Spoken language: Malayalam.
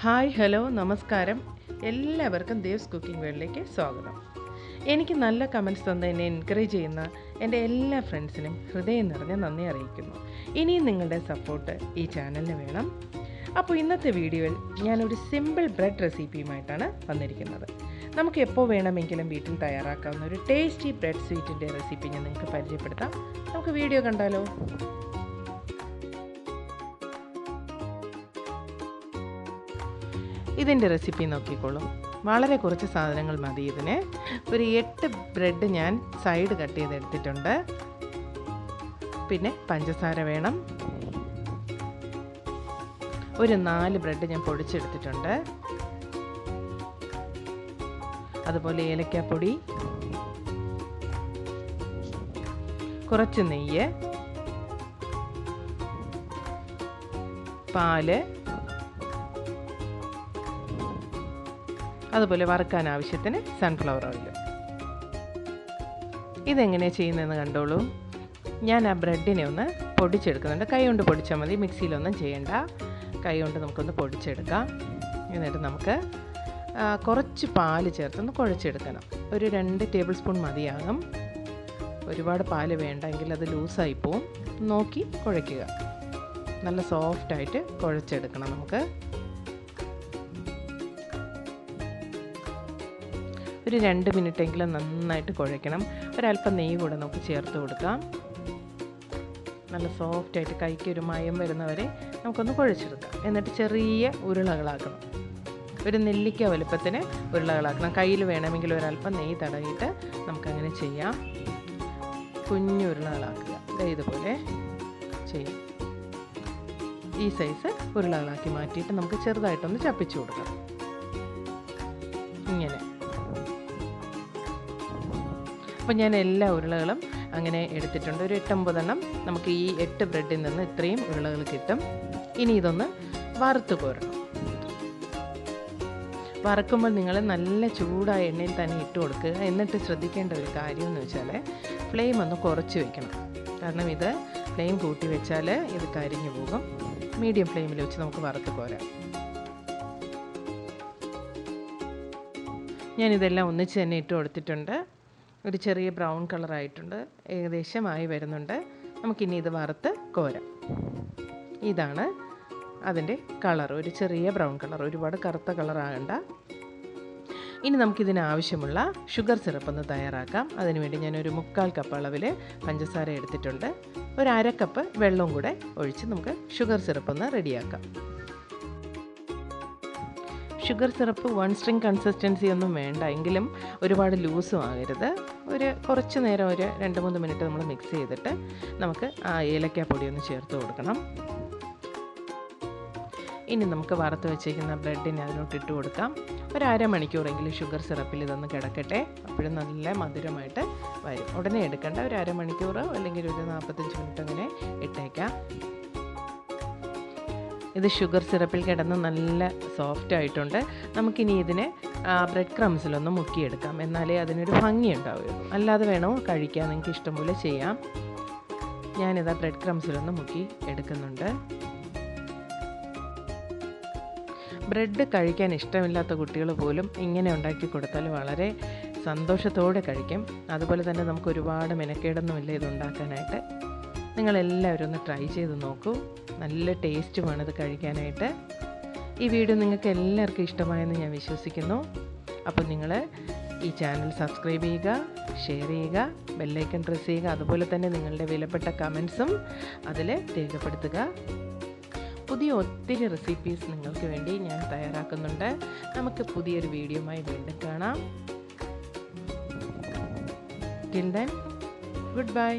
ഹായ് ഹലോ നമസ്കാരം. എല്ലാവർക്കും ദേവ്സ് കുക്കിംഗ് വേൾഡിലേക്ക് സ്വാഗതം. എനിക്ക് നല്ല കമൻറ്റ്സ് തന്ന് എന്നെ എൻകറേജ് ചെയ്യുന്ന എൻ്റെ എല്ലാ ഫ്രണ്ട്സിനും ഹൃദയം നിറഞ്ഞ നന്ദി അറിയിക്കുന്നു. ഇനിയും നിങ്ങളുടെ സപ്പോർട്ട് ഈ ചാനലിന് വേണം. അപ്പോൾ ഇന്നത്തെ വീഡിയോയിൽ ഞാനൊരു സിമ്പിൾ ബ്രെഡ് റെസിപ്പിയുമായിട്ടാണ് വന്നിരിക്കുന്നത്. നമുക്ക് എപ്പോൾ വേണമെങ്കിലും വീട്ടിൽ തയ്യാറാക്കാവുന്ന ഒരു ടേസ്റ്റി ബ്രെഡ് സ്വീറ്റിൻ്റെ റെസിപ്പി ഞാൻ നിങ്ങൾക്ക് പരിചയപ്പെടുത്താം. നമുക്ക് വീഡിയോ കണ്ടാലോ? ഇതിൻ്റെ റെസിപ്പി നോക്കിക്കോളും. വളരെ കുറച്ച് സാധനങ്ങൾ മതി ഇതിന്. ഒരു 8 ബ്രെഡ് ഞാൻ സൈഡ് കട്ട് ചെയ്തെടുത്തിട്ടുണ്ട്. പിന്നെ പഞ്ചസാര വേണം. ഒരു 4 ബ്രെഡ് ഞാൻ പൊടിച്ചെടുത്തിട്ടുണ്ട്. അതുപോലെ ഏലക്കാപ്പൊടി, കുറച്ച് നെയ്യ്, പാല്, അതുപോലെ വറുക്കാൻ ആവശ്യത്തിന് സൺഫ്ലവർ ഓയിൽ. ഇതെങ്ങനെയാണ് ചെയ്യുന്നതെന്ന് കണ്ടോളൂ. ഞാൻ ആ ബ്രെഡിനെ ഒന്ന് പൊടിച്ചെടുക്കുന്നുണ്ട്. കൈ കൊണ്ട് പൊടിച്ചാൽ മതി, മിക്സിയിലൊന്നും ചെയ്യണ്ട. കൈ കൊണ്ട് നമുക്കൊന്ന് പൊടിച്ചെടുക്കാം. എന്നിട്ട് നമുക്ക് കുറച്ച് പാല് ചേർത്തൊന്ന് കുഴച്ചെടുക്കണം. ഒരു 2 ടേബിൾ സ്പൂൺ മതിയാകും. ഒരുപാട് പാല് വേണ്ടെങ്കിൽ അത് ലൂസായി പോവും. നോക്കി കുഴയ്ക്കുക. നല്ല സോഫ്റ്റായിട്ട് കുഴച്ചെടുക്കണം. നമുക്ക് ഒരു 2 മിനിറ്റെങ്കിലും നന്നായിട്ട് കുഴയ്ക്കണം. ഒരല്പം നെയ്യ് കൂടെ നമുക്ക് ചേർത്ത് കൊടുക്കാം. നല്ല സോഫ്റ്റായിട്ട് കൈക്ക് ഒരു മയം വരുന്നവരെ നമുക്കൊന്ന് കുഴച്ചെടുക്കാം. എന്നിട്ട് ചെറിയ ഉരുളകളാക്കണം. ഒരു നെല്ലിക്ക വലുപ്പത്തിന് ഉരുളകളാക്കണം. കയ്യിൽ വേണമെങ്കിൽ ഒരല്പം നെയ്യ് തടവിയിട്ട് നമുക്കങ്ങനെ ചെയ്യാം. കുഞ്ഞു ഉരുളകളാക്കുക. ഇതുപോലെ ചെയ്യാം. ഈ സൈസ് ഉരുളകളാക്കി മാറ്റിയിട്ട് നമുക്ക് ചെറുതായിട്ടൊന്ന് ചപ്പിച്ചു കൊടുക്കാം. ഇങ്ങനെ. അപ്പോൾ ഞാൻ എല്ലാ ഉരുളകളും അങ്ങനെ എടുത്തിട്ടുണ്ട്. ഒരു 8-9 എണ്ണം നമുക്ക് ഈ 8 ബ്രെഡിൽ നിന്ന് ഇത്രയും ഉരുളകൾ കിട്ടും. ഇനി ഇതൊന്ന് വറുത്ത് കോരണം. വറുക്കുമ്പോൾ നിങ്ങൾ നല്ല ചൂടായ എണ്ണയിൽ തന്നെ ഇട്ട് കൊടുക്കുക. എന്നിട്ട് ശ്രദ്ധിക്കേണ്ട ഒരു കാര്യം എന്ന് വെച്ചാൽ ഫ്ലെയിം ഒന്ന് കുറച്ച് വെക്കണം. കാരണം ഇത് ഫ്ലെയിം കൂട്ടി വെച്ചാൽ ഇത് കരിഞ്ഞു പോകും. മീഡിയം ഫ്ലെയിമിൽ വെച്ച് നമുക്ക് വറുത്ത് കോരാം. ഞാനിതെല്ലാം ഒന്നിച്ച് തന്നെ ഇട്ട് കൊടുത്തിട്ടുണ്ട്. ഒരു ചെറിയ ബ്രൗൺ കളറായിട്ടുണ്ട്. ഏകദേശമായി വരുന്നുണ്ട്. നമുക്കിനി ഇത് വറുത്ത് കോരാം. ഇതാണ് അതിൻ്റെ കളർ. ഒരു ചെറിയ ബ്രൗൺ കളർ, ഒരുപാട് കറുത്ത കളറാകണ്ട. ഇനി നമുക്കിതിനാവശ്യമുള്ള ഷുഗർ സിറപ്പ് ഒന്ന് തയ്യാറാക്കാം. അതിനുവേണ്ടി ഞാനൊരു 1/4 കപ്പ് അളവിൽ പഞ്ചസാര എടുത്തിട്ടുണ്ട്. ഒരു 1/2 കപ്പ് വെള്ളവും കൂടെ ഒഴിച്ച് നമുക്ക് ഷുഗർ സിറപ്പ് ഒന്ന് റെഡിയാക്കാം. ഷുഗർ സിറപ്പ് 1 സ്ട്രിങ് കൺസിസ്റ്റൻസി ഒന്നും വേണ്ട, എങ്കിലും ഒരുപാട് ലൂസും ആകരുത്. കുറച്ച് നേരം ഒരു 2-3 മിനിറ്റ് നമ്മൾ മിക്സ് ചെയ്തിട്ട് നമുക്ക് ആ ഏലക്കാപ്പൊടി ഒന്ന് ചേർത്ത് കൊടുക്കണം. ഇനി നമുക്ക് വറുത്ത് വെച്ചേക്കുന്ന ബ്രെഡിനെ അതിലോട്ട് ഇട്ട് കൊടുക്കാം. ഒരു 1/2 മണിക്കൂറെങ്കിലും ഷുഗർ സിറപ്പിൽ ഇതൊന്ന് കിടക്കട്ടെ. അപ്പോഴും നല്ല മധുരമായിട്ട് വരും. ഉടനെ എടുക്കേണ്ട. ഒരു 1/2 മണിക്കൂറോ അല്ലെങ്കിൽ ഒരു 45 മിനിറ്റ് അങ്ങനെ ഇട്ടേക്കാം. ഇത് ഷുഗർ സിറപ്പിൽ കിടന്ന് നല്ല സോഫ്റ്റ് ആയിട്ടുണ്ട്. നമുക്കിനി ഇതിനെ ബ്രെഡ് ക്രംസിലൊന്ന് മുക്കിയെടുക്കാം. എന്നാലേ അതിനൊരു ഭംഗി ഉണ്ടാവുകയുള്ളൂ. അല്ലാതെ വേണോ കഴിക്കാൻ, നിങ്ങൾക്ക് ഇഷ്ടംപോലെ ചെയ്യാം. ഞാനിതാ ബ്രെഡ് ക്രംസിലൊന്ന് മുക്കി എടുക്കുന്നുണ്ട്. ബ്രെഡ് കഴിക്കാൻ ഇഷ്ടമില്ലാത്ത കുട്ടികൾ പോലും ഇങ്ങനെ ഉണ്ടാക്കി കൊടുത്താൽ വളരെ സന്തോഷത്തോടെ കഴിക്കും. അതുപോലെ തന്നെ നമുക്ക് ഒരുപാട് മെനക്കേടൊന്നുമില്ല ഇതുണ്ടാക്കാനായിട്ട്. നിങ്ങളെല്ലാവരും ഒന്ന് ട്രൈ ചെയ്ത് നോക്കൂ. നല്ല ടേസ്റ്റുമാണ് ഇത് കഴിക്കാനായിട്ട്. ഈ വീഡിയോ നിങ്ങൾക്ക് എല്ലാവർക്കും ഇഷ്ടമായെന്ന് ഞാൻ വിശ്വസിക്കുന്നു. അപ്പോൾ നിങ്ങൾ ഈ ചാനൽ സബ്സ്ക്രൈബ് ചെയ്യുക, ഷെയർ ചെയ്യുക, ബെല്ലൈക്കൺ പ്രസ് ചെയ്യുക. അതുപോലെ തന്നെ നിങ്ങളുടെ വിലപ്പെട്ട കമൻസും അതിൽ രേഖപ്പെടുത്തുക. പുതിയ ഒത്തിരി റെസിപ്പീസ് നിങ്ങൾക്ക് വേണ്ടി ഞാൻ തയ്യാറാക്കുന്നുണ്ട്. നമുക്ക് പുതിയൊരു വീഡിയോയുമായി വീണ്ടും കാണാം. Till then, good bye.